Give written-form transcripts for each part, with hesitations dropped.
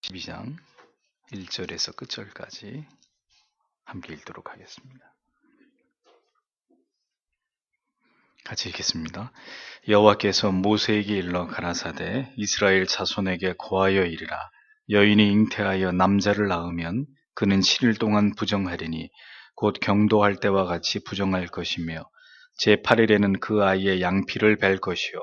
12장 1절에서 끝절까지 함께 읽도록 하겠습니다. 같이 읽겠습니다. 여호와께서 모세에게 일러 가라사대 이스라엘 자손에게 고하여 이르라. 여인이 잉태하여 남자를 낳으면 그는 7일 동안 부정하리니 곧 경도할 때와 같이 부정할 것이며 제8일에는 그 아이의 양피를 벨 것이요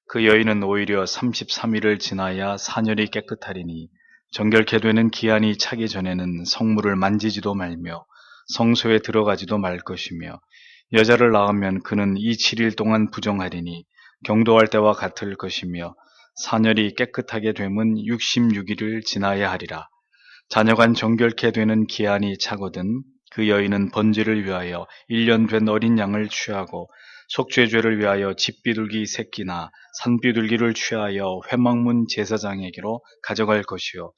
그 여인은 오히려 33일을 지나야 사년이 깨끗하리니 정결케 되는 기한이 차기 전에는 성물을 만지지도 말며 성소에 들어가지도 말 것이며 여자를 낳으면 그는 이 7일 동안 부정하리니 경도할 때와 같을 것이며 사년이 깨끗하게 되면 66일을 지나야 하리라. 자녀간 정결케 되는 기한이 차거든 그 여인은 번제를 위하여 1년 된 어린 양을 취하고 속죄죄를 위하여 집비둘기 새끼나 산비둘기를 취하여 회막문 제사장에게로 가져갈 것이요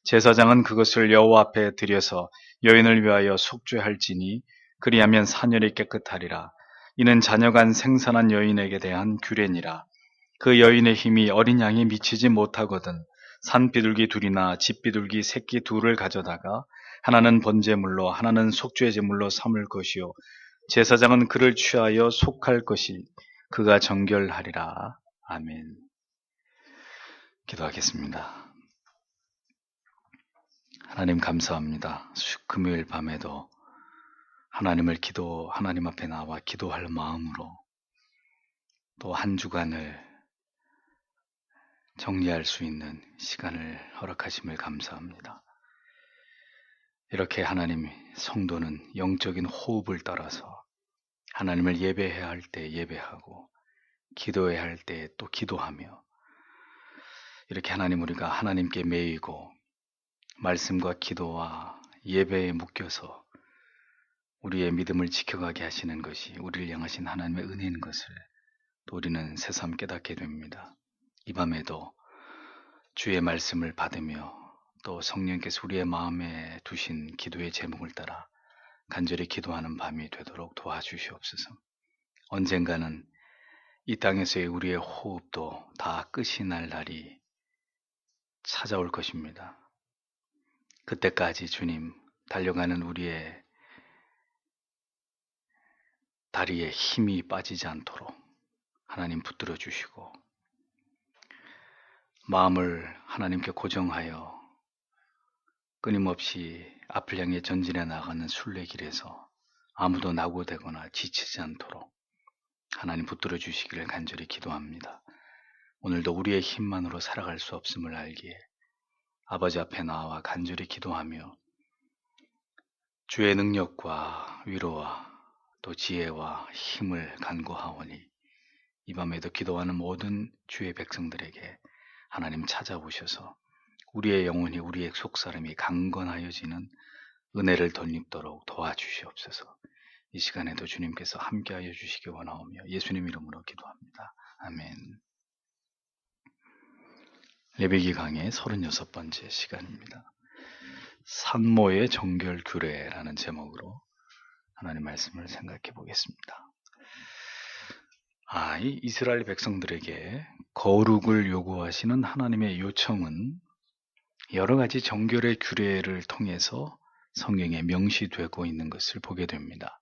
제사장은 그것을 여호와 앞에 드려서 여인을 위하여 속죄할지니 그리하면 사년이 깨끗하리라. 이는 자녀간 생산한 여인에게 대한 규례니라. 그 여인의 힘이 어린 양에 미치지 못하거든 산비둘기 둘이나 집비둘기 새끼 둘을 가져다가 하나는 번제물로 하나는 속죄제물로 삼을 것이요 제사장은 그를 취하여 속할 것이 그가 정결하리라. 아멘. 기도하겠습니다. 하나님 감사합니다. 금요일 밤에도 하나님 앞에 나와 기도할 마음으로 또 한 주간을 정리할 수 있는 시간을 허락하심을 감사합니다. 이렇게 하나님 성도는 영적인 호흡을 따라서 하나님을 예배해야 할 때 예배하고 기도해야 할 때 또 기도하며 이렇게 하나님 우리가 하나님께 매이고 말씀과 기도와 예배에 묶여서 우리의 믿음을 지켜가게 하시는 것이 우리를 향하신 하나님의 은혜인 것을 또 우리는 새삼 깨닫게 됩니다. 이 밤에도 주의 말씀을 받으며 또 성령께서 우리의 마음에 두신 기도의 제목을 따라 간절히 기도하는 밤이 되도록 도와주시옵소서. 언젠가는 이 땅에서의 우리의 호흡도 다 끝이 날 날이 찾아올 것입니다. 그때까지 주님 달려가는 우리의 다리에 힘이 빠지지 않도록 하나님 붙들어 주시고 마음을 하나님께 고정하여 끊임없이 앞을 향해 전진해 나가는 순례길에서 아무도 낙오되거나 지치지 않도록 하나님 붙들어 주시기를 간절히 기도합니다. 오늘도 우리의 힘만으로 살아갈 수 없음을 알기에 아버지 앞에 나와 간절히 기도하며 주의 능력과 위로와 또 지혜와 힘을 간구하오니 이 밤에도 기도하는 모든 주의 백성들에게 하나님 찾아오셔서 우리의 영혼이 우리의 속사람이 강건하여지는 은혜를 덧입도록 도와주시옵소서. 이 시간에도 주님께서 함께하여 주시기 원하오며 예수님 이름으로 기도합니다. 아멘. 레위기 강의 36번째 시간입니다. 산모의 정결 규례라는 제목으로 하나님 말씀을 생각해 보겠습니다. 이 이스라엘 백성들에게 거룩을 요구하시는 하나님의 요청은 여러 가지 정결의 규례를 통해서 성경에 명시되고 있는 것을 보게 됩니다.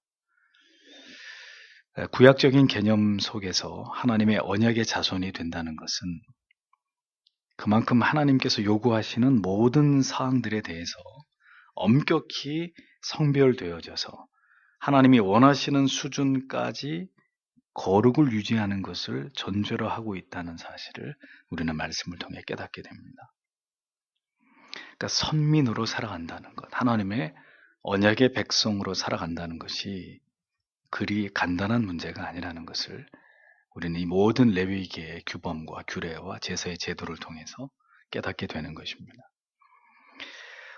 구약적인 개념 속에서 하나님의 언약의 자손이 된다는 것은 그만큼 하나님께서 요구하시는 모든 사항들에 대해서 엄격히 성별되어져서 하나님이 원하시는 수준까지 거룩을 유지하는 것을 전제로 하고 있다는 사실을 우리는 말씀을 통해 깨닫게 됩니다. 그러니까 선민으로 살아간다는 것, 하나님의 언약의 백성으로 살아간다는 것이 그리 간단한 문제가 아니라는 것을 우리는 이 모든 레위기의 규범과 규례와 제사의 제도를 통해서 깨닫게 되는 것입니다.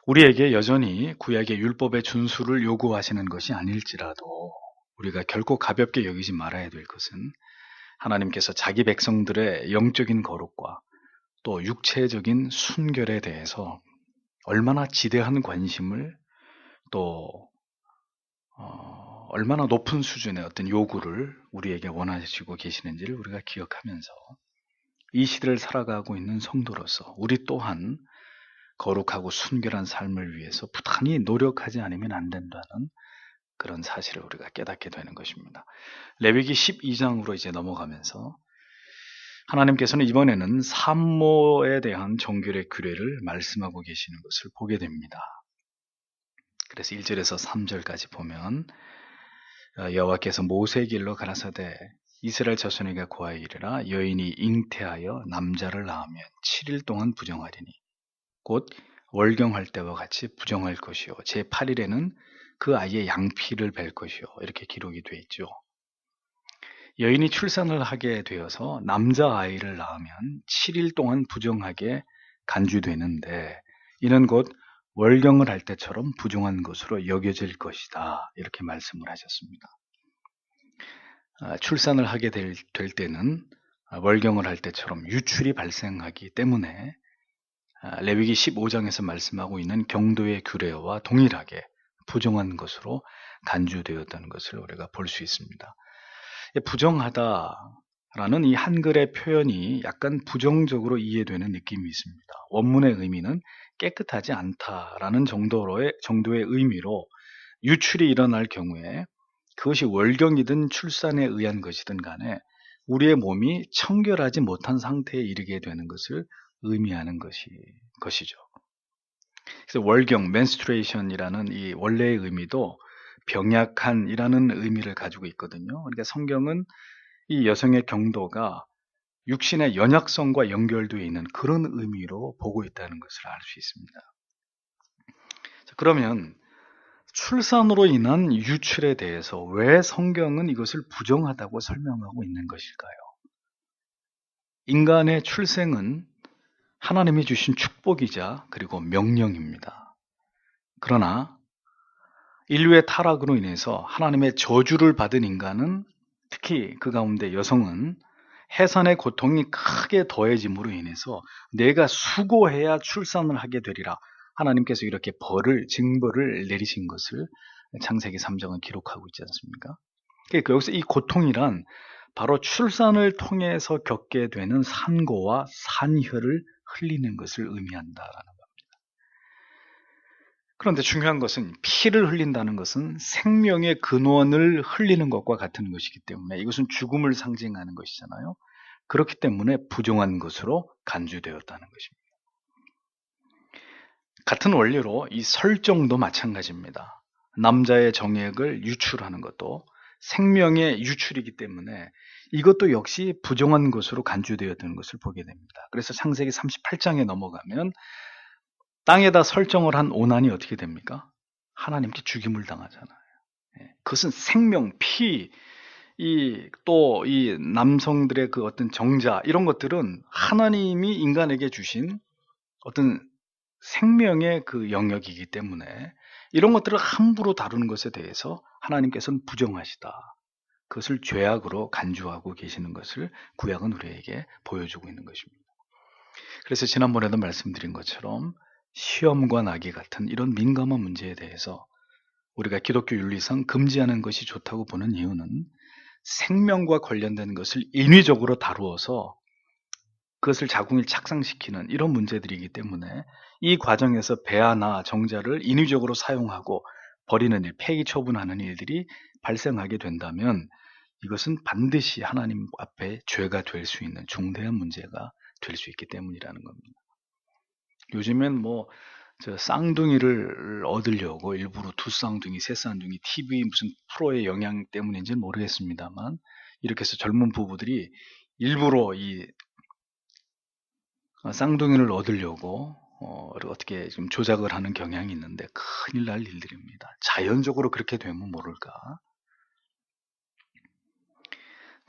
우리에게 여전히 구약의 율법의 준수를 요구하시는 것이 아닐지라도 우리가 결코 가볍게 여기지 말아야 될 것은 하나님께서 자기 백성들의 영적인 거룩과 또 육체적인 순결에 대해서 얼마나 지대한 관심을 또 얼마나 높은 수준의 어떤 요구를 우리에게 원하시고 계시는지를 우리가 기억하면서 이 시대를 살아가고 있는 성도로서 우리 또한 거룩하고 순결한 삶을 위해서 부단히 노력하지 않으면 안 된다는 그런 사실을 우리가 깨닫게 되는 것입니다. 레위기 12장으로 이제 넘어가면서 하나님께서는 이번에는 산모에 대한 정결의 규례를 말씀하고 계시는 것을 보게 됩니다. 그래서 1절에서 3절까지 보면 여호와께서 모세에게 일러 가라사대 이스라엘 자손에게 고하여 이르라 여인이 잉태하여 남자를 낳으면 7일 동안 부정하리니 곧 월경할 때와 같이 부정할 것이요 제8일에는 그 아이의 양피를 벨 것이요 이렇게 기록이 되어 있죠. 여인이 출산을 하게 되어서 남자아이를 낳으면 7일 동안 부정하게 간주되는데 이는 곧 월경을 할 때처럼 부정한 것으로 여겨질 것이다. 이렇게 말씀을 하셨습니다. 출산을 하게 될 때는 월경을 할 때처럼 유출이 발생하기 때문에 레위기 15장에서 말씀하고 있는 경도의 규례와 동일하게 부정한 것으로 간주되었다는 것을 우리가 볼 수 있습니다. 부정하다라는 이 한글의 표현이 약간 부정적으로 이해되는 느낌이 있습니다. 원문의 의미는 깨끗하지 않다라는 정도의 의미로 유출이 일어날 경우에 그것이 월경이든 출산에 의한 것이든 간에 우리의 몸이 청결하지 못한 상태에 이르게 되는 것을 의미하는 것이죠. 그래서 월경, menstruation이라는 이 원래의 의미도 병약한이라는 의미를 가지고 있거든요. 그러니까 성경은 이 여성의 경도가 육신의 연약성과 연결되어 있는 그런 의미로 보고 있다는 것을 알 수 있습니다. 그러면 출산으로 인한 유출에 대해서 왜 성경은 이것을 부정하다고 설명하고 있는 것일까요? 인간의 출생은 하나님이 주신 축복이자 그리고 명령입니다. 그러나 인류의 타락으로 인해서 하나님의 저주를 받은 인간은 특히 그 가운데 여성은 해산의 고통이 크게 더해짐으로 인해서 내가 수고해야 출산을 하게 되리라. 하나님께서 이렇게 징벌을 내리신 것을 창세기 3장은 기록하고 있지 않습니까? 그러니까 여기서 이 고통이란 바로 출산을 통해서 겪게 되는 산고와 산혈을 흘리는 것을 의미한다라는 겁니다. 그런데 중요한 것은 피를 흘린다는 것은 생명의 근원을 흘리는 것과 같은 것이기 때문에 이것은 죽음을 상징하는 것이잖아요. 그렇기 때문에 부정한 것으로 간주되었다는 것입니다. 같은 원리로 이 설정도 마찬가지입니다. 남자의 정액을 유출하는 것도 생명의 유출이기 때문에 이것도 역시 부정한 것으로 간주되었다는 것을 보게 됩니다. 그래서 창세기 38장에 넘어가면 땅에다 설정을 한 오난이 어떻게 됩니까? 하나님께 죽임을 당하잖아요. 그것은 생명, 피, 또 이 남성들의 그 어떤 정자 이런 것들은 하나님이 인간에게 주신 어떤 생명의 그 영역이기 때문에 이런 것들을 함부로 다루는 것에 대해서 하나님께서는 부정하시다. 그것을 죄악으로 간주하고 계시는 것을 구약은 우리에게 보여주고 있는 것입니다. 그래서 지난번에도 말씀드린 것처럼 시험과 나기 같은 이런 민감한 문제에 대해서 우리가 기독교 윤리상 금지하는 것이 좋다고 보는 이유는 생명과 관련된 것을 인위적으로 다루어서 그것을 자궁을 착상시키는 이런 문제들이기 때문에 이 과정에서 배아나 정자를 인위적으로 사용하고 버리는 일, 폐기 처분하는 일들이 발생하게 된다면 이것은 반드시 하나님 앞에 죄가 될 수 있는 중대한 문제가 될 수 있기 때문이라는 겁니다. 요즘엔 저 쌍둥이를 얻으려고 일부러 두 쌍둥이, 세 쌍둥이, TV 무슨 프로의 영향 때문인지는 모르겠습니다만 이렇게 해서 젊은 부부들이 일부러 이 쌍둥이를 얻으려고 어떻게 좀 조작을 하는 경향이 있는데 큰일 날 일들입니다. 자연적으로 그렇게 되면 모를까.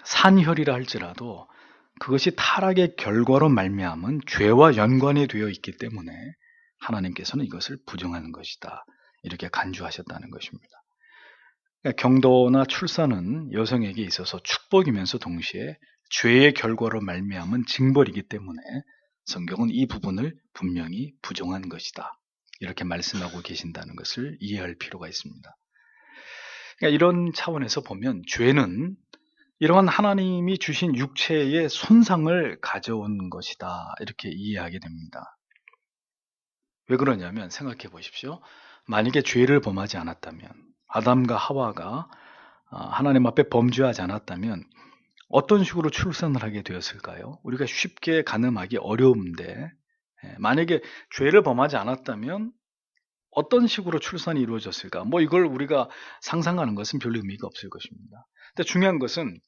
산혈이라 할지라도 그것이 타락의 결과로 말미암은 죄와 연관이 되어 있기 때문에 하나님께서는 이것을 부정하는 것이다. 이렇게 간주하셨다는 것입니다. 그러니까 경도나 출산은 여성에게 있어서 축복이면서 동시에 죄의 결과로 말미암은 징벌이기 때문에 성경은 이 부분을 분명히 부정한 것이다. 이렇게 말씀하고 계신다는 것을 이해할 필요가 있습니다. 그러니까 이런 차원에서 보면 죄는 이러한 하나님이 주신 육체의 손상을 가져온 것이다. 이렇게 이해하게 됩니다. 왜 그러냐면 생각해 보십시오. 만약에 죄를 범하지 않았다면, 아담과 하와가 하나님 앞에 범죄하지 않았다면 어떤 식으로 출산을 하게 되었을까요? 우리가 쉽게 가늠하기 어려운데, 만약에 죄를 범하지 않았다면 어떤 식으로 출산이 이루어졌을까? 뭐 이걸 우리가 상상하는 것은 별 의미가 없을 것입니다. 근데 중요한 것은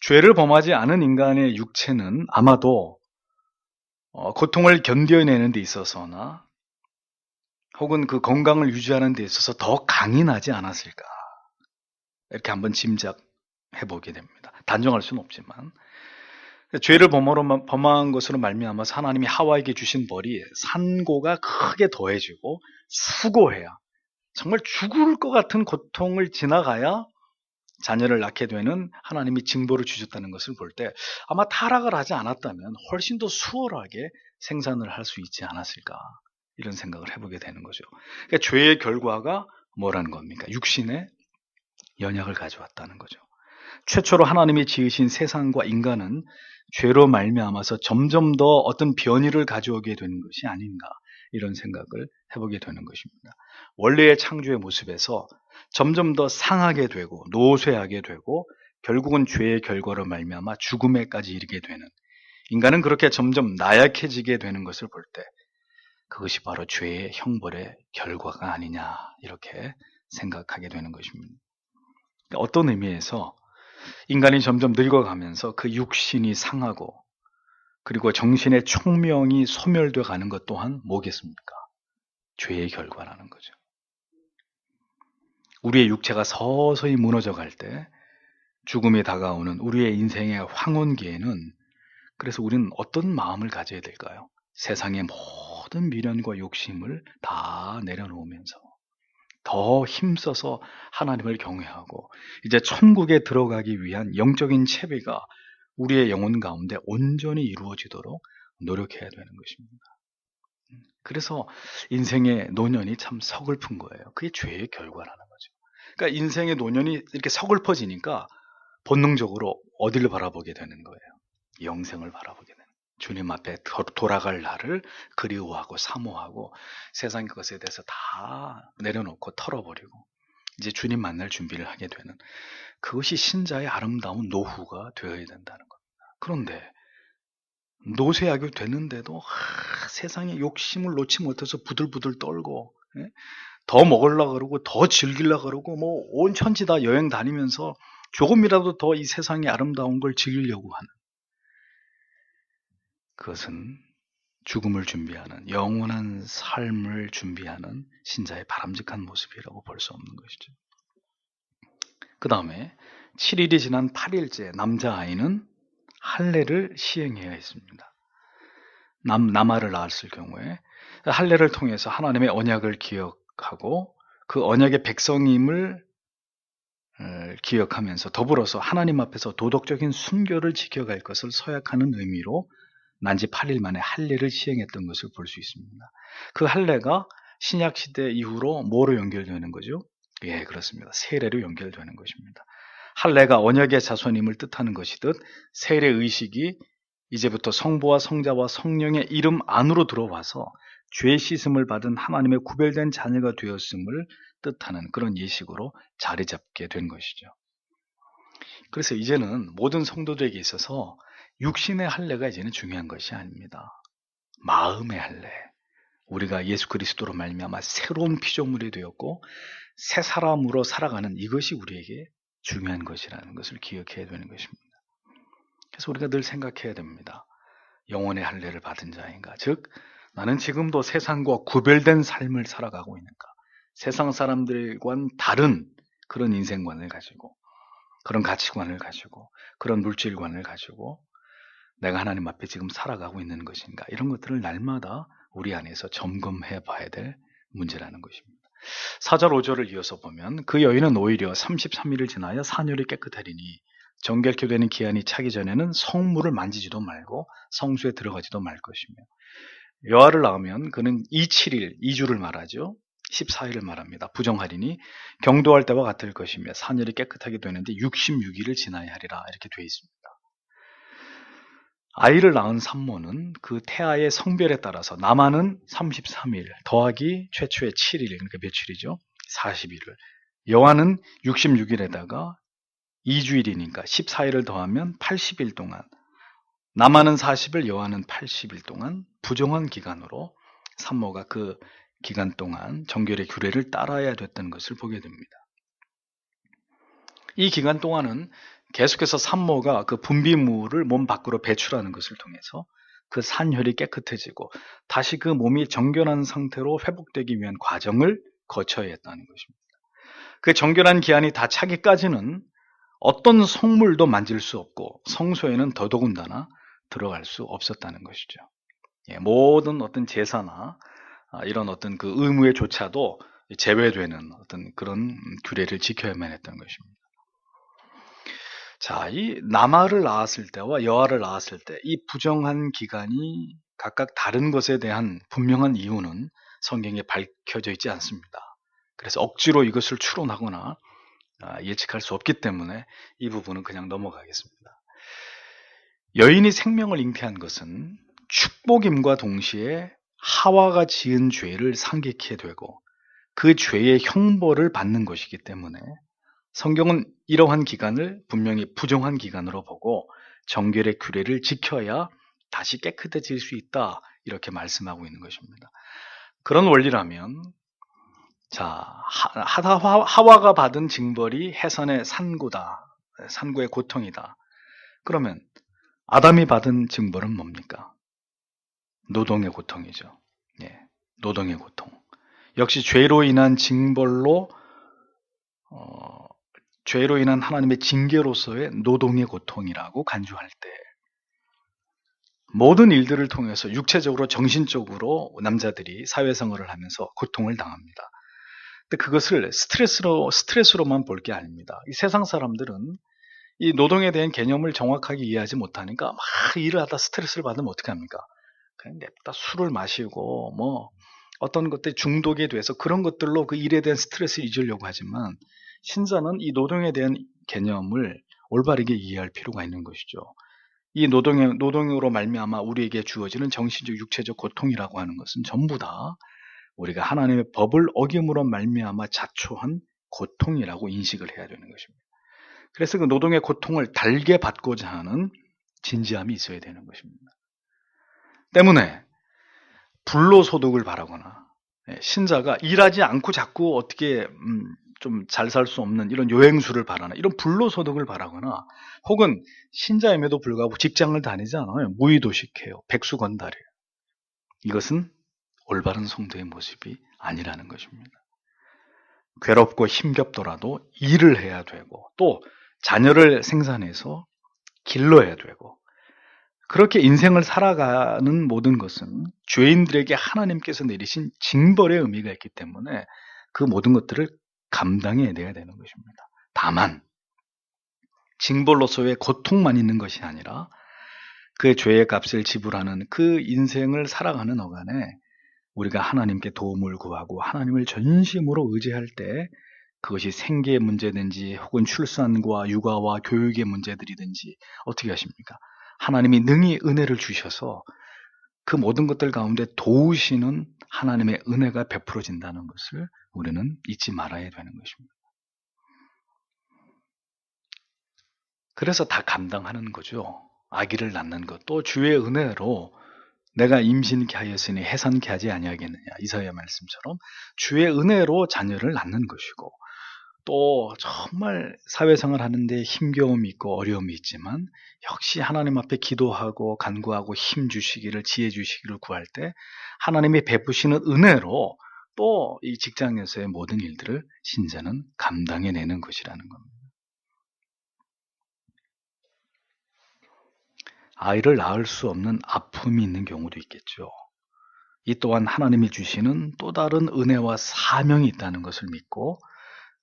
죄를 범하지 않은 인간의 육체는 아마도 고통을 견뎌내는 데 있어서나 혹은 그 건강을 유지하는 데 있어서 더 강인하지 않았을까? 이렇게 한번 짐작해 보게 됩니다. 단정할 수는 없지만 죄를 범한 것으로 말미암아서 하나님이 하와에게 주신 벌이 산고가 크게 더해지고 수고해야, 정말 죽을 것 같은 고통을 지나가야 자녀를 낳게 되는 하나님이 징벌을 주셨다는 것을 볼 때 아마 타락을 하지 않았다면 훨씬 더 수월하게 생산을 할 수 있지 않았을까, 이런 생각을 해보게 되는 거죠. 그러니까 죄의 결과가 뭐라는 겁니까? 육신의 연약을 가져왔다는 거죠. 최초로 하나님이 지으신 세상과 인간은 죄로 말미암아서 점점 더 어떤 변이를 가져오게 되는 것이 아닌가, 이런 생각을 해보게 되는 것입니다. 원래의 창조의 모습에서 점점 더 상하게 되고 노쇠하게 되고 결국은 죄의 결과로 말미암아 죽음에까지 이르게 되는, 인간은 그렇게 점점 나약해지게 되는 것을 볼 때 그것이 바로 죄의 형벌의 결과가 아니냐, 이렇게 생각하게 되는 것입니다. 어떤 의미에서 인간이 점점 늙어가면서 그 육신이 상하고 그리고 정신의 총명이 소멸되어 가는 것 또한 뭐겠습니까? 죄의 결과라는 거죠. 우리의 육체가 서서히 무너져 갈 때 죽음이 다가오는 우리의 인생의 황혼기에는, 그래서 우리는 어떤 마음을 가져야 될까요? 세상의 모든 미련과 욕심을 다 내려놓으면서 더 힘써서 하나님을 경외하고 이제 천국에 들어가기 위한 영적인 채비가 우리의 영혼 가운데 온전히 이루어지도록 노력해야 되는 것입니다. 그래서 인생의 노년이 참 서글픈 거예요. 그게 죄의 결과라는 거죠. 그러니까 인생의 노년이 이렇게 서글퍼지니까 본능적으로 어디를 바라보게 되는 거예요? 영생을 바라보게 되는, 주님 앞에 돌아갈 날을 그리워하고 사모하고 세상 것에 대해서 다 내려놓고 털어버리고 이제 주님 만날 준비를 하게 되는, 그것이 신자의 아름다운 노후가 되어야 된다는 겁니다. 그런데 노쇠하게 되는데도 세상의 욕심을 놓지 못해서 부들부들 떨고, 더 먹으려고 그러고 더 즐기려고 그러고 뭐 온 천지 다 여행 다니면서 조금이라도 더 이 세상의 아름다운 걸 즐기려고 하는, 그것은 죽음을 준비하는, 영원한 삶을 준비하는 신자의 바람직한 모습이라고 볼 수 없는 것이죠. 그 다음에 7일이 지난 8일째 남자아이는 할례를 시행해야 했습니다. 남아를 낳았을 경우에 할례를 통해서 하나님의 언약을 기억하고 그 언약의 백성임을 기억하면서 더불어서 하나님 앞에서 도덕적인 순교를 지켜갈 것을 서약하는 의미로 난지 8일 만에 할례를 시행했던 것을 볼 수 있습니다. 그 할례가 신약 시대 이후로 뭐로 연결되는 거죠? 예, 그렇습니다. 세례로 연결되는 것입니다. 할례가 언약의 자손임을 뜻하는 것이듯 세례 의식이 이제부터 성부와 성자와 성령의 이름 안으로 들어와서 죄 씻음을 받은 하나님의 구별된 자녀가 되었음을 뜻하는 그런 예식으로 자리 잡게 된 것이죠. 그래서 이제는 모든 성도들에게 있어서 육신의 할례가 이제는 중요한 것이 아닙니다. 마음의 할례, 우리가 예수 그리스도로 말미암아 새로운 피조물이 되었고 새 사람으로 살아가는, 이것이 우리에게 중요한 것이라는 것을 기억해야 되는 것입니다. 그래서 우리가 늘 생각해야 됩니다. 영혼의 할례를 받은 자인가, 즉 나는 지금도 세상과 구별된 삶을 살아가고 있는가, 세상 사람들과는 다른 그런 인생관을 가지고, 그런 가치관을 가지고, 그런 물질관을 가지고 내가 하나님 앞에 지금 살아가고 있는 것인가, 이런 것들을 날마다 우리 안에서 점검해 봐야 될 문제라는 것입니다. 4절 5절을 이어서 보면 그 여인은 오히려 33일을 지나야 산열이 깨끗하리니 정결케 되는 기한이 차기 전에는 성물을 만지지도 말고 성수에 들어가지도 말 것이며, 여아를 낳으면 그는 27일, 2주를 말하죠. 14일을 말합니다. 부정하리니 경도할 때와 같을 것이며 산열이 깨끗하게 되는데 66일을 지나야 하리라, 이렇게 되어 있습니다. 아이를 낳은 산모는 그 태아의 성별에 따라서 남아는 33일 더하기 최초의 7일, 그러니까 며칠이죠? 40일을. 여아는 66일에다가 2주일이니까 14일을 더하면 80일 동안, 남아는 40일, 여아는 80일 동안 부정한 기간으로 산모가 그 기간 동안 정결의 규례를 따라야 됐던 것을 보게 됩니다. 이 기간 동안은 계속해서 산모가 그 분비물을 몸 밖으로 배출하는 것을 통해서 그 산혈이 깨끗해지고 다시 그 몸이 정결한 상태로 회복되기 위한 과정을 거쳐야 했다는 것입니다. 그 정결한 기한이 다 차기까지는 어떤 성물도 만질 수 없고 성소에는 더더군다나 들어갈 수 없었다는 것이죠. 모든 어떤 제사나 이런 어떤 그 의무에조차도 제외되는 어떤 그런 규례를 지켜야만 했던 것입니다. 자, 이 남아를 낳았을 때와 여아를 낳았을 때 이 부정한 기간이 각각 다른 것에 대한 분명한 이유는 성경에 밝혀져 있지 않습니다. 그래서 억지로 이것을 추론하거나 예측할 수 없기 때문에 이 부분은 그냥 넘어가겠습니다. 여인이 생명을 잉태한 것은 축복임과 동시에 하와가 지은 죄를 상기케 되고 그 죄의 형벌을 받는 것이기 때문에 성경은 이러한 기간을 분명히 부정한 기간으로 보고 정결의 규례를 지켜야 다시 깨끗해질 수 있다, 이렇게 말씀하고 있는 것입니다. 그런 원리라면 자, 하와가 받은 징벌이 해산의 산고다, 산고의 고통이다. 그러면 아담이 받은 징벌은 뭡니까? 노동의 고통이죠. 예, 노동의 고통. 역시 죄로 인한 징벌로 죄로 인한 하나님의 징계로서의 노동의 고통이라고 간주할 때 모든 일들을 통해서 육체적으로 정신적으로 남자들이 사회생활을 하면서 고통을 당합니다. 근데 그것을 스트레스로만 볼 게 아닙니다. 이 세상 사람들은 이 노동에 대한 개념을 정확하게 이해하지 못하니까 막 일을 하다 스트레스를 받으면 어떻게 합니까? 그냥 냅다 술을 마시고 뭐 어떤 것들 중독에 대해서 그런 것들로 그 일에 대한 스트레스를 잊으려고 하지만 신자는 이 노동에 대한 개념을 올바르게 이해할 필요가 있는 것이죠. 이 노동으로 말미암아 우리에게 주어지는 정신적, 육체적 고통이라고 하는 것은 전부 다 우리가 하나님의 법을 어김으로 말미암아 자초한 고통이라고 인식을 해야 되는 것입니다. 그래서 그 노동의 고통을 달게 받고자 하는 진지함이 있어야 되는 것입니다. 때문에 불로소득을 바라거나 신자가 일하지 않고 자꾸 어떻게 좀 잘 살 수 없는 이런 요행수를 바라나, 이런 불로소득을 바라거나, 혹은 신자임에도 불구하고 직장을 다니지 않아요. 무의도식해요. 백수건달이에요. 이것은 올바른 성도의 모습이 아니라는 것입니다. 괴롭고 힘겹더라도 일을 해야 되고 또 자녀를 생산해서 길러야 되고, 그렇게 인생을 살아가는 모든 것은 죄인들에게 하나님께서 내리신 징벌의 의미가 있기 때문에 그 모든 것들을 감당해내야 되는 것입니다. 다만 징벌로서의 고통만 있는 것이 아니라 그 죄의 값을 지불하는 그 인생을 살아가는 어간에 우리가 하나님께 도움을 구하고 하나님을 전심으로 의지할 때, 그것이 생계의 문제든지 혹은 출산과 육아와 교육의 문제들이든지 어떻게 하십니까? 하나님이 능히 은혜를 주셔서 그 모든 것들 가운데 도우시는 하나님의 은혜가 베풀어진다는 것을 우리는 잊지 말아야 되는 것입니다. 그래서 다 감당하는 거죠. 아기를 낳는 것, 또 주의 은혜로 내가 임신케 하였으니 해산케 하지 아니하겠느냐, 이사야 말씀처럼 주의 은혜로 자녀를 낳는 것이고, 또 정말 사회생활 하는데 힘겨움이 있고 어려움이 있지만 역시 하나님 앞에 기도하고 간구하고 힘 주시기를, 지혜 주시기를 구할 때 하나님이 베푸시는 은혜로 또 이 직장에서의 모든 일들을 신자는 감당해내는 것이라는 겁니다. 아이를 낳을 수 없는 아픔이 있는 경우도 있겠죠. 이 또한 하나님이 주시는 또 다른 은혜와 사명이 있다는 것을 믿고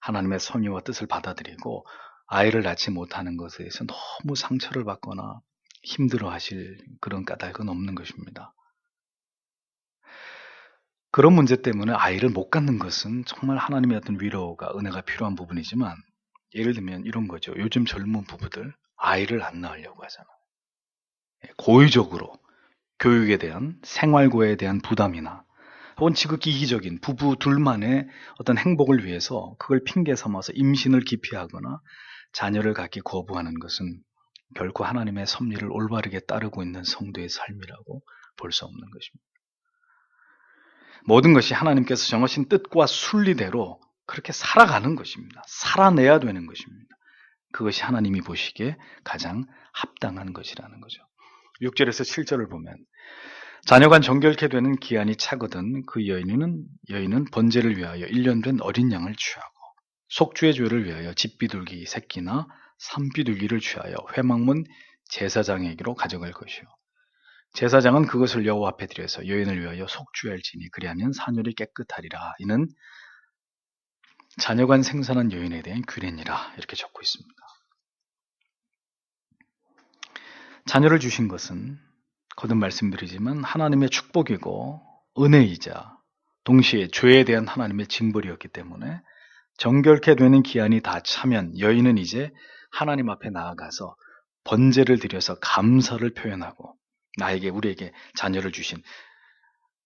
하나님의 섭리와 뜻을 받아들이고 아이를 낳지 못하는 것에 대해서 너무 상처를 받거나 힘들어 하실 그런 까닭은 없는 것입니다. 그런 문제 때문에 아이를 못 갖는 것은 정말 하나님의 어떤 위로가, 은혜가 필요한 부분이지만, 예를 들면 이런 거죠. 요즘 젊은 부부들 아이를 안 낳으려고 하잖아요. 고의적으로 교육에 대한, 생활고에 대한 부담이나 혹은 지극히 이기적인 부부 둘만의 어떤 행복을 위해서 그걸 핑계 삼아서 임신을 기피하거나 자녀를 갖기 거부하는 것은 결코 하나님의 섭리를 올바르게 따르고 있는 성도의 삶이라고 볼 수 없는 것입니다. 모든 것이 하나님께서 정하신 뜻과 순리대로 그렇게 살아가는 것입니다. 살아내야 되는 것입니다. 그것이 하나님이 보시기에 가장 합당한 것이라는 거죠. 6절에서 7절을 보면 자녀가 정결케 되는 기한이 차거든 그 여인은 번제를 위하여 1년 된 어린 양을 취하고 속주의 죄를 위하여 집비둘기 새끼나 산비둘기를 취하여 회막문 제사장에게로 가져갈 것이요 제사장은 그것을 여호와 앞에 드려서 여인을 위하여 속주할지니 그리하면 산열이 깨끗하리라. 이는 자녀간 생산한 여인에 대한 규례니라. 이렇게 적고 있습니다. 자녀를 주신 것은 거듭 말씀드리지만 하나님의 축복이고 은혜이자 동시에 죄에 대한 하나님의 징벌이었기 때문에 정결케 되는 기한이 다 차면 여인은 이제 하나님 앞에 나아가서 번제를 드려서 감사를 표현하고 우리에게 자녀를 주신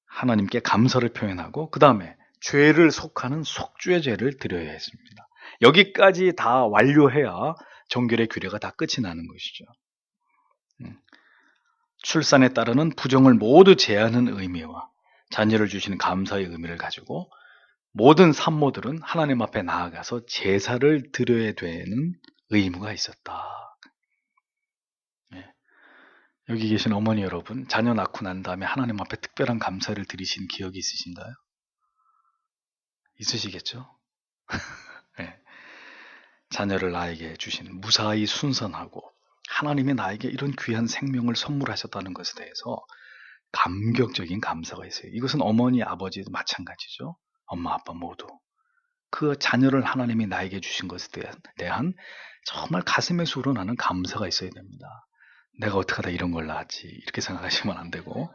하나님께 감사를 표현하고 그 다음에 죄를 속하는 속죄 죄를 드려야 했습니다. 여기까지 다 완료해야 정결의 규례가 다 끝이 나는 것이죠. 출산에 따르는 부정을 모두 제하는 의미와 자녀를 주시는 감사의 의미를 가지고 모든 산모들은 하나님 앞에 나아가서 제사를 드려야 되는 의무가 있었다. 여기 계신 어머니 여러분, 자녀 낳고 난 다음에 하나님 앞에 특별한 감사를 드리신 기억이 있으신가요? 있으시겠죠? 네. 자녀를 나에게 주신 무사히 순산하고 하나님이 나에게 이런 귀한 생명을 선물하셨다는 것에 대해서 감격적인 감사가 있어요. 이것은 어머니, 아버지도 마찬가지죠. 엄마, 아빠 모두. 그 자녀를 하나님이 나에게 주신 것에 대한 정말 가슴에서 우러나는 감사가 있어야 됩니다. 내가 어떻게 하다 이런 걸 낳았지 이렇게 생각하시면 안 되고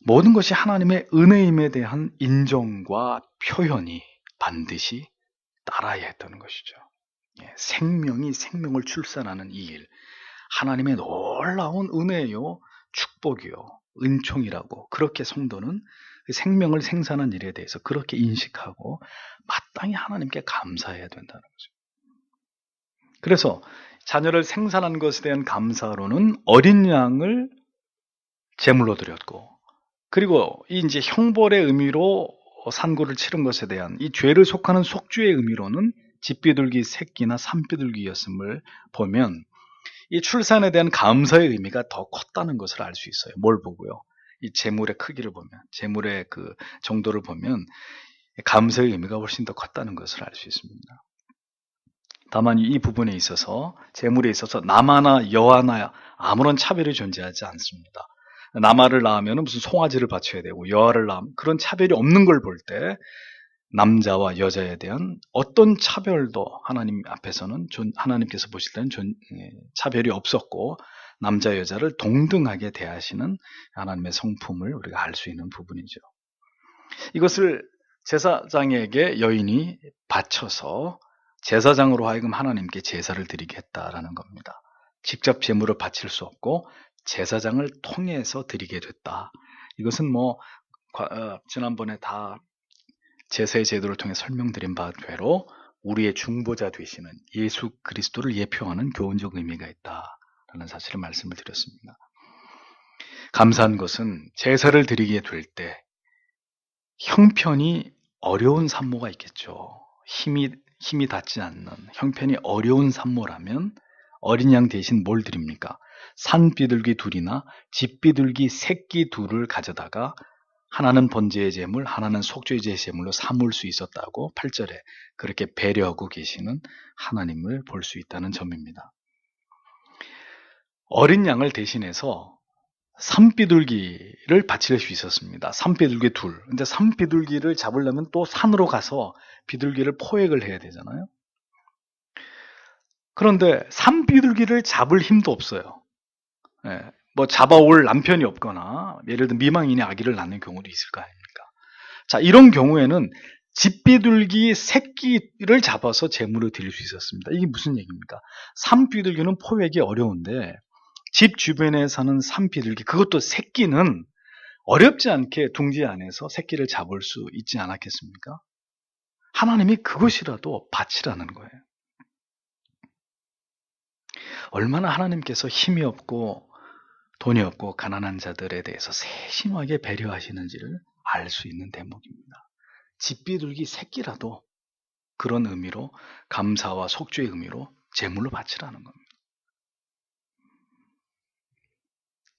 모든 것이 하나님의 은혜임에 대한 인정과 표현이 반드시 따라야 했다는 것이죠. 생명이 생명을 출산하는 이 일, 하나님의 놀라운 은혜요, 축복이요, 은총이라고 그렇게 성도는 생명을 생산한 일에 대해서 그렇게 인식하고 마땅히 하나님께 감사해야 된다는 거죠. 그래서 자녀를 생산한 것에 대한 감사로는 어린 양을 제물로 드렸고, 그리고 이 이제 형벌의 의미로 산고를 치른 것에 대한 이 죄를 속하는 속죄의 의미로는 집비둘기 새끼나 산비둘기였음을 보면 이 출산에 대한 감사의 의미가 더 컸다는 것을 알 수 있어요. 뭘 보고요? 이 제물의 크기를 보면, 제물의 그 정도를 보면 감사의 의미가 훨씬 더 컸다는 것을 알 수 있습니다. 다만 이 부분에 있어서 제물에 있어서 남아나 여아나 아무런 차별이 존재하지 않습니다. 남아를 낳으면 무슨 송아지를 바쳐야 되고 여아를 낳으면 그런 차별이 없는 걸 볼 때 남자와 여자에 대한 어떤 차별도 하나님 앞에서는 하나님께서 보실 때는 차별이 없었고 남자 여자를 동등하게 대하시는 하나님의 성품을 우리가 알 수 있는 부분이죠. 이것을 제사장에게 여인이 바쳐서 제사장으로 하여금 하나님께 제사를 드리게 했다라는 겁니다. 직접 제물을 바칠 수 없고 제사장을 통해서 드리게 됐다. 이것은 지난번에 다 제사의 제도를 통해 설명드린 바대로 우리의 중보자 되시는 예수 그리스도를 예표하는 교훈적 의미가 있다라는 사실을 말씀을 드렸습니다. 감사한 것은 제사를 드리게 될 때 형편이 어려운 산모가 있겠죠. 힘이 닿지 않는 형편이 어려운 산모라면 어린 양 대신 뭘 드립니까? 산비둘기 둘이나 집비둘기 새끼 둘을 가져다가 하나는 번제의 제물, 하나는 속죄의 제물로 삼을 수 있었다고 8절에 그렇게 배려하고 계시는 하나님을 볼 수 있다는 점입니다. 어린 양을 대신해서 산비둘기를 바칠 수 있었습니다. 산비둘기 둘. 근데 산비둘기를 잡으려면 또 산으로 가서 비둘기를 포획을 해야 되잖아요. 그런데 산비둘기를 잡을 힘도 없어요. 잡아올 남편이 없거나 예를 들어 미망인이 아기를 낳는 경우도 있을 거 아닙니까? 자, 이런 경우에는 집비둘기 새끼를 잡아서 제물을 드릴 수 있었습니다. 이게 무슨 얘기입니까? 산비둘기는 포획이 어려운데 집 주변에 사는 산비둘기, 그것도 새끼는 어렵지 않게 둥지 안에서 새끼를 잡을 수 있지 않았겠습니까? 하나님이 그것이라도 바치라는 거예요. 얼마나 하나님께서 힘이 없고 돈이 없고 가난한 자들에 대해서 세심하게 배려하시는지를 알 수 있는 대목입니다. 집비둘기 새끼라도 그런 의미로, 감사와 속죄의 의미로 제물로 바치라는 겁니다.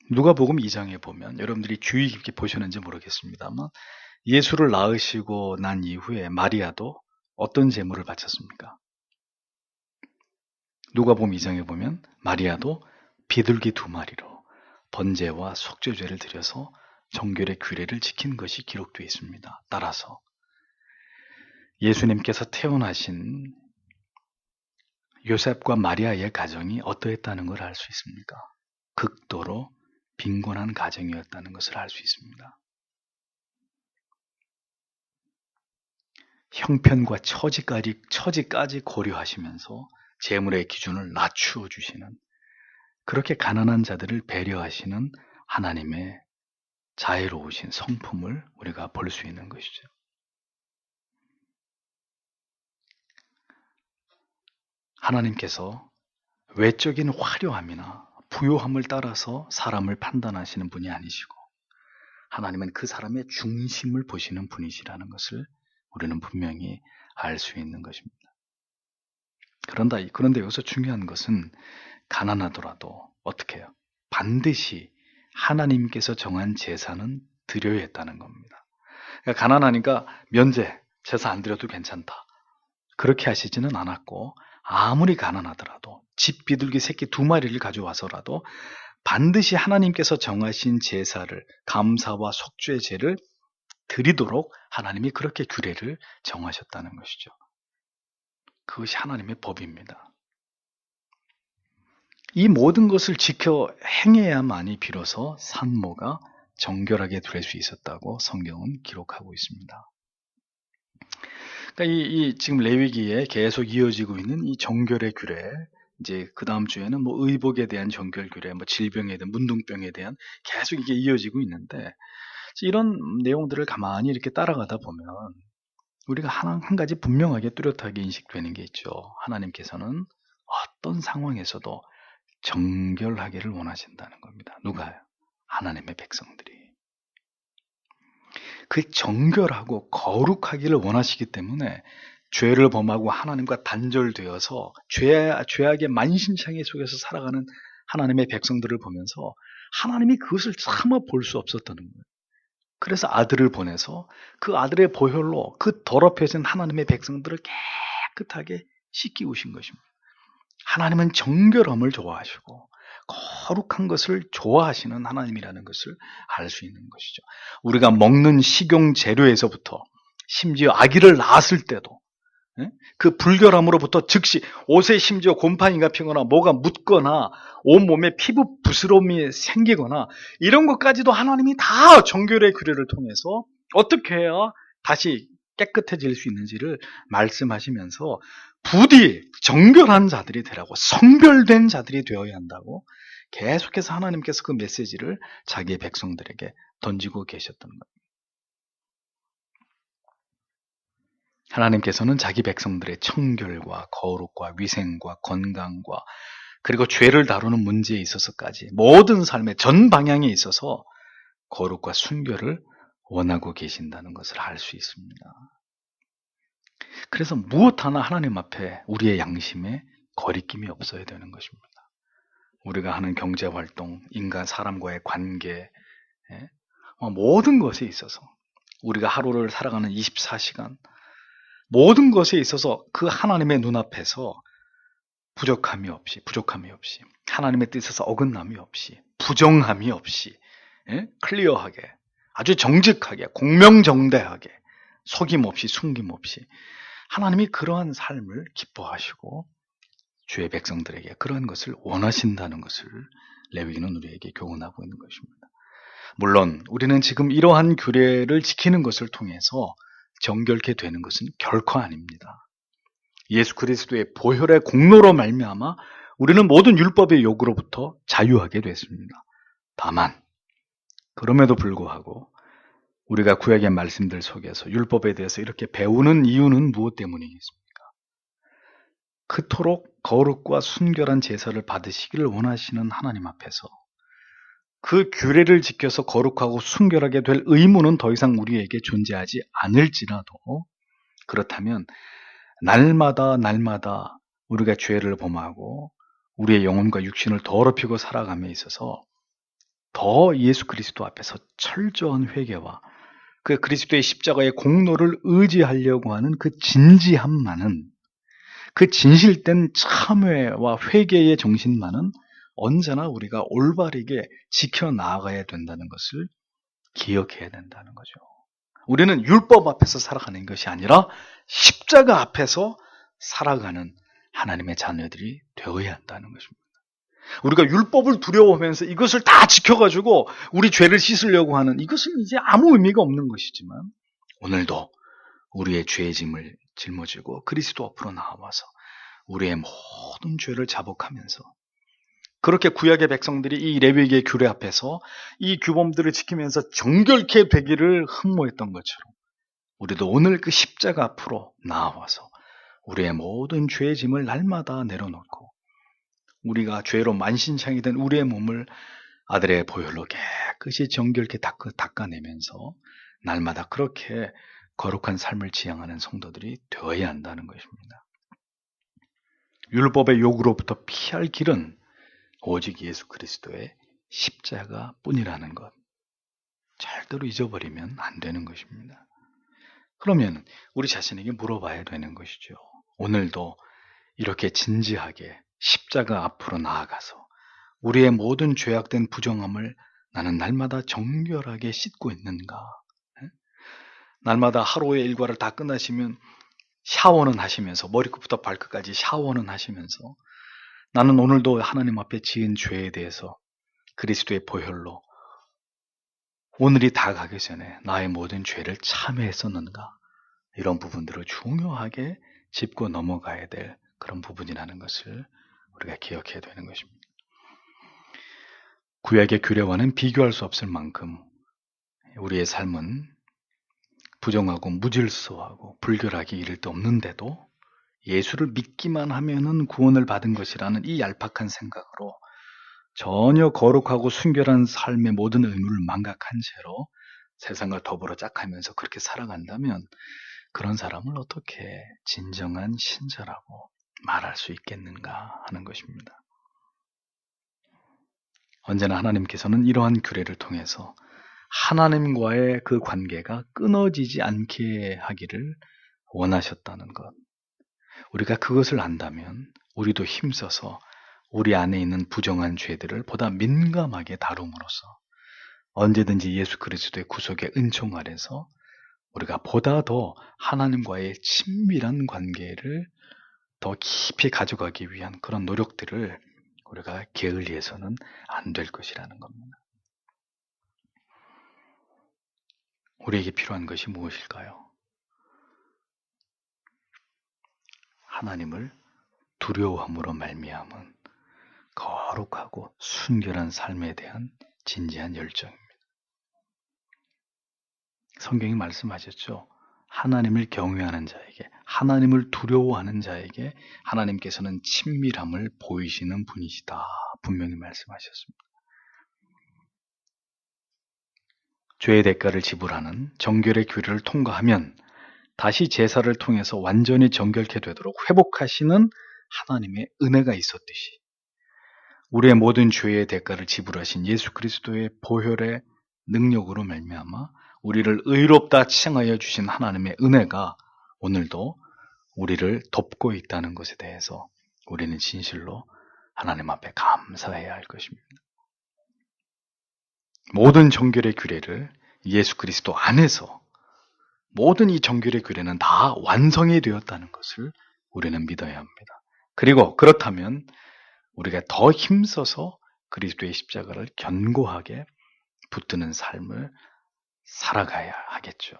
누가복음 2장에 보면, 여러분들이 주의 깊게 보셨는지 모르겠습니다만, 예수를 낳으시고 난 이후에 마리아도 어떤 제물을 바쳤습니까? 누가복음 2장에 보면 마리아도 비둘기 2마리로 번제와 속죄제를 드려서 정결의 규례를 지킨 것이 기록되어 있습니다. 따라서 예수님께서 태어나신 요셉과 마리아의 가정이 어떠했다는 걸 알 수 있습니까? 극도로 빈곤한 가정이었다는 것을 알 수 있습니다. 형편과 처지까지 고려하시면서 재물의 기준을 낮추어 주시는, 그렇게 가난한 자들을 배려하시는 하나님의 자애로우신 성품을 우리가 볼 수 있는 것이죠. 하나님께서 외적인 화려함이나 부요함을 따라서 사람을 판단하시는 분이 아니시고, 하나님은 그 사람의 중심을 보시는 분이시라는 것을 우리는 분명히 알 수 있는 것입니다. 그런데 여기서 중요한 것은 가난하더라도 어떻게 해요? 반드시 하나님께서 정한 제사는 드려야 했다는 겁니다. 그러니까 가난하니까 면제, 제사 안 드려도 괜찮다, 그렇게 하시지는 않았고, 아무리 가난하더라도 집 비둘기 새끼 2마리를 가져와서라도 반드시 하나님께서 정하신 제사를, 감사와 속죄제를 드리도록 하나님이 그렇게 규례를 정하셨다는 것이죠. 그것이 하나님의 법입니다. 이 모든 것을 지켜 행해야만이 비로소 산모가 정결하게 될 수 있었다고 성경은 기록하고 있습니다. 그러니까 지금 레위기에 계속 이어지고 있는 이 정결의 규례, 이제 그 다음 주에는 의복에 대한 정결 규례, 질병에 대한, 문둥병에 대한, 계속 이게 이어지고 있는데, 이런 내용들을 가만히 이렇게 따라가다 보면 우리가 한 가지 분명하게 뚜렷하게 인식되는 게 있죠. 하나님께서는 어떤 상황에서도 정결하기를 원하신다는 겁니다. 누가요? 하나님의 백성들이. 그 정결하고 거룩하기를 원하시기 때문에 죄를 범하고 하나님과 단절되어서 죄악의 만신창이 속에서 살아가는 하나님의 백성들을 보면서 하나님이 그것을 차마 볼 수 없었다는 거예요. 그래서 아들을 보내서 그 아들의 보혈로 그 더럽혀진 하나님의 백성들을 깨끗하게 씻기우신 것입니다. 하나님은 정결함을 좋아하시고 거룩한 것을 좋아하시는 하나님이라는 것을 알 수 있는 것이죠. 우리가 먹는 식용 재료에서부터 심지어 아기를 낳았을 때도 그 불결함으로부터 즉시 옷에 심지어 곰팡이가 피거나 뭐가 묻거나 온몸에 피부 부스럼이 생기거나 이런 것까지도 하나님이 다 정결의 규례를 통해서 어떻게 해야 다시 깨끗해질 수 있는지를 말씀하시면서 부디 정결한 자들이 되라고, 성별된 자들이 되어야 한다고 계속해서 하나님께서 그 메시지를 자기의 백성들에게 던지고 계셨던 거예요. 하나님께서는 자기 백성들의 청결과 거룩과 위생과 건강과 그리고 죄를 다루는 문제에 있어서까지 모든 삶의 전 방향에 있어서 거룩과 순결을 원하고 계신다는 것을 알 수 있습니다. 그래서 무엇 하나 하나님 앞에 우리의 양심에 거리낌이 없어야 되는 것입니다. 우리가 하는 경제활동, 인간 사람과의 관계, 모든 것에 있어서 우리가 하루를 살아가는 24시간 모든 것에 있어서 그 하나님의 눈앞에서 부족함이 없이 하나님의 뜻에서 어긋남이 없이 부정함이 없이 클리어하게 아주 정직하게 공명정대하게 속임 없이 숨김 없이 하나님이 그러한 삶을 기뻐하시고 주의 백성들에게 그러한 것을 원하신다는 것을 레위기는 우리에게 교훈하고 있는 것입니다. 물론 우리는 지금 이러한 규례를 지키는 것을 통해서 정결케 되는 것은 결코 아닙니다. 예수 그리스도의 보혈의 공로로 말미암아 우리는 모든 율법의 요구로부터 자유하게 됐습니다. 다만 그럼에도 불구하고 우리가 구약의 말씀들 속에서 율법에 대해서 이렇게 배우는 이유는 무엇 때문이겠습니까? 그토록 거룩과 순결한 제사를 받으시기를 원하시는 하나님 앞에서 그 규례를 지켜서 거룩하고 순결하게 될 의무는 더 이상 우리에게 존재하지 않을지라도, 그렇다면 날마다 우리가 죄를 범하고 우리의 영혼과 육신을 더럽히고 살아감에 있어서 더 예수 그리스도 앞에서 철저한 회개와 그 그리스도의 십자가의 공로를 의지하려고 하는 그 진지함만은, 그 진실된 참회와 회개의 정신만은 언제나 우리가 올바르게 지켜나가야 된다는 것을 기억해야 된다는 거죠. 우리는 율법 앞에서 살아가는 것이 아니라 십자가 앞에서 살아가는 하나님의 자녀들이 되어야 한다는 것입니다. 우리가 율법을 두려워하면서 이것을 다 지켜가지고 우리 죄를 씻으려고 하는 이것은 이제 아무 의미가 없는 것이지만, 오늘도 우리의 죄의 짐을 짊어지고 그리스도 앞으로 나와서 우리의 모든 죄를 자복하면서, 그렇게 구약의 백성들이 이 레위기의 규례 앞에서 이 규범들을 지키면서 정결케 되기를 흠모했던 것처럼 우리도 오늘 그 십자가 앞으로 나와서 우리의 모든 죄의 짐을 날마다 내려놓고 우리가 죄로 만신창이 된 우리의 몸을 아들의 보혈로 깨끗이 정결케 닦아내면서 날마다 그렇게 거룩한 삶을 지향하는 성도들이 되어야 한다는 것입니다. 율법의 요구로부터 피할 길은 오직 예수 그리스도의 십자가뿐이라는 것, 절대로 잊어버리면 안 되는 것입니다. 그러면 우리 자신에게 물어봐야 되는 것이죠. 오늘도 이렇게 진지하게 십자가 앞으로 나아가서 우리의 모든 죄악된 부정함을 나는 날마다 정결하게 씻고 있는가? 날마다 하루의 일과를 다 끝나시면 샤워는 하시면서, 머리끝부터 발끝까지 샤워는 하시면서, 나는 오늘도 하나님 앞에 지은 죄에 대해서 그리스도의 보혈로 오늘이 다 가기 전에 나의 모든 죄를 참회했었는가? 이런 부분들을 중요하게 짚고 넘어가야 될 그런 부분이라는 것을 우리가 기억해야 되는 것입니다. 구약의 규례와는 비교할 수 없을 만큼 우리의 삶은 부정하고 무질서하고 불결하게 이를 데 없는데도 예수를 믿기만 하면은 구원을 받은 것이라는 이 얄팍한 생각으로 전혀 거룩하고 순결한 삶의 모든 의무를 망각한 채로 세상과 더불어 짝하면서 그렇게 살아간다면 그런 사람을 어떻게 진정한 신자라고 말할 수 있겠는가 하는 것입니다. 언제나 하나님께서는 이러한 규례를 통해서 하나님과의 그 관계가 끊어지지 않게 하기를 원하셨다는 것, 우리가 그것을 안다면 우리도 힘써서 우리 안에 있는 부정한 죄들을 보다 민감하게 다룸으로써 언제든지 예수 그리스도의 구속의 은총 아래서 우리가 보다 더 하나님과의 친밀한 관계를 더 깊이 가져가기 위한 그런 노력들을 우리가 게을리해서는 안 될 것이라는 겁니다. 우리에게 필요한 것이 무엇일까요? 하나님을 두려워함으로 말미암은 거룩하고 순결한 삶에 대한 진지한 열정입니다. 성경이 말씀하셨죠. 하나님을 경외하는 자에게, 하나님을 두려워하는 자에게 하나님께서는 친밀함을 보이시는 분이시다. 분명히 말씀하셨습니다. 죄의 대가를 지불하는 정결의 규례를 통과하면 다시 제사를 통해서 완전히 정결케 되도록 회복하시는 하나님의 은혜가 있었듯이 우리의 모든 죄의 대가를 지불하신 예수 그리스도의 보혈의 능력으로 말미암아 우리를 의롭다 칭하여 주신 하나님의 은혜가 오늘도 우리를 돕고 있다는 것에 대해서 우리는 진실로 하나님 앞에 감사해야 할 것입니다. 모든 정결의 규례를 예수 그리스도 안에서, 모든 이 정결의 규례는 다 완성이 되었다는 것을 우리는 믿어야 합니다. 그리고 그렇다면 우리가 더 힘써서 그리스도의 십자가를 견고하게 붙드는 삶을 살아가야 하겠죠.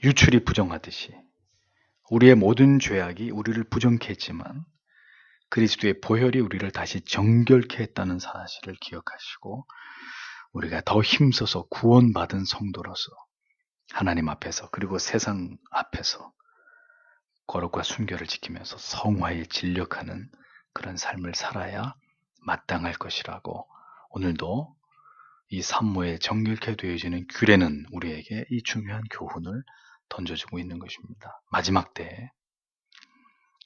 유출이 부정하듯이 우리의 모든 죄악이 우리를 부정케 했지만 그리스도의 보혈이 우리를 다시 정결케 했다는 사실을 기억하시고 우리가 더 힘써서 구원받은 성도로서 하나님 앞에서 그리고 세상 앞에서 거룩과 순결을 지키면서 성화에 진력하는 그런 삶을 살아야 마땅할 것이라고 오늘도 이 산모에 정결케 되어지는 규례는 우리에게 이 중요한 교훈을 던져주고 있는 것입니다. 마지막 때에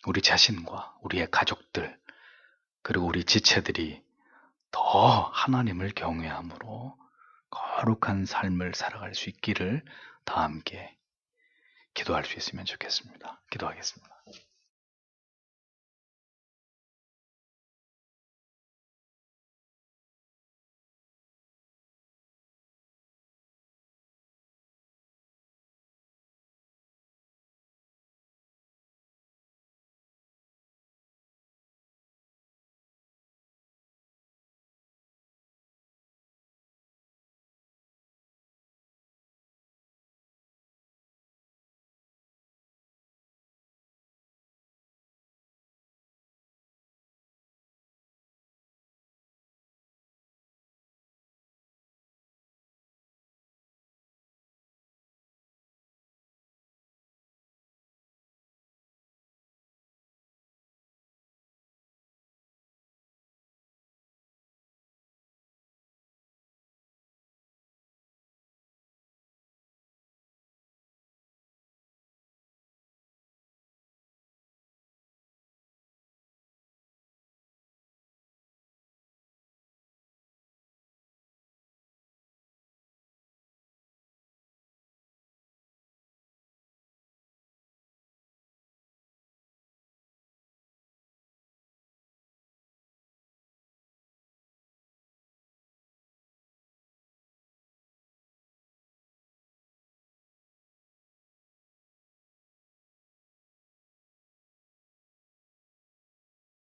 우리 자신과 우리의 가족들 그리고 우리 지체들이 더 하나님을 경외함으로 거룩한 삶을 살아갈 수 있기를 다 함께 기도할 수 있으면 좋겠습니다. 기도하겠습니다.